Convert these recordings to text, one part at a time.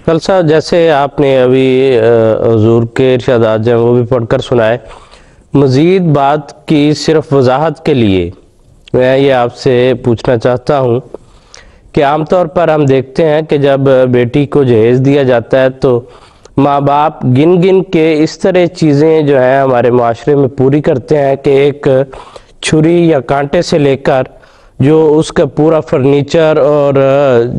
کل صاحب جیسے آپ نے ابھی حضور کے ارشادات جو ہیں وہ بھی پڑھ کر سنائے، مزید بات کی صرف وضاحت کے لیے میں یہ آپ سے پوچھنا چاہتا ہوں کہ عام طور پر ہم دیکھتے ہیں کہ جب بیٹی کو جہیز دیا جاتا ہے تو ماں باپ گن گن کے اس طرح چیزیں جو ہیں ہمارے معاشرے میں پوری کرتے ہیں کہ ایک چھری یا کانٹے سے لے کر جو اس کا پورا فرنیچر اور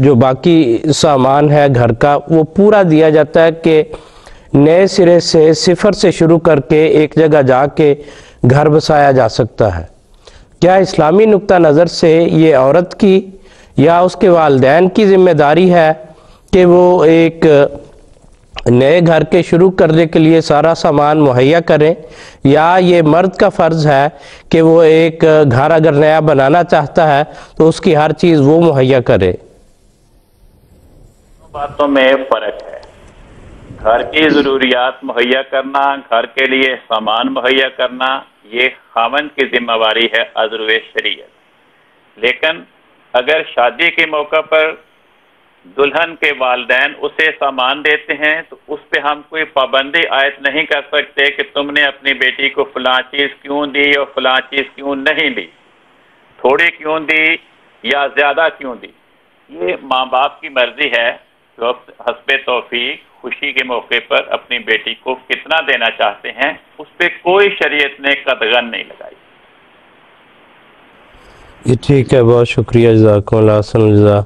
جو باقی سامان ہے گھر کا وہ پورا دیا جاتا ہے کہ نئے سرے سے صفر سے شروع کر کے ایک جگہ جا کے گھر بسایا جا سکتا ہے۔ کیا اسلامی نقطہ نظر سے یہ عورت کی یا اس کے والدین کی ذمہ داری ہے کہ وہ ایک نئے گھر کے شروع کرنے کے لیے سارا سامان مہیا کریں، یا یہ مرد کا فرض ہے کہ وہ ایک گھر اگر نیا بنانا چاہتا ہے تو اس کی ہر چیز وہ مہیا کرے؟ باتوں میں فرق ہے۔ گھر کی ضروریات مہیا کرنا، گھر کے لیے سامان مہیا کرنا، یہ خاوند کی ذمہ داری ہے عذر شریعت۔ لیکن اگر شادی کے موقع پر دلہن کے والدین اسے سامان دیتے ہیں تو اس پہ ہم کوئی پابندی عائد نہیں کر سکتے کہ تم نے اپنی بیٹی کو فلاں چیز کیوں دی اور فلاں چیز کیوں نہیں دی، تھوڑی کیوں دی یا زیادہ کیوں دی۔ یہ ماں باپ کی مرضی ہے جو حسب توفیق خوشی کے موقع پر اپنی بیٹی کو کتنا دینا چاہتے ہیں، اس پہ کوئی شریعت نے قدغن نہیں لگائی۔ یہ ٹھیک ہے، بہت شکریہ، جزاکم اللہ، احسن الجزا۔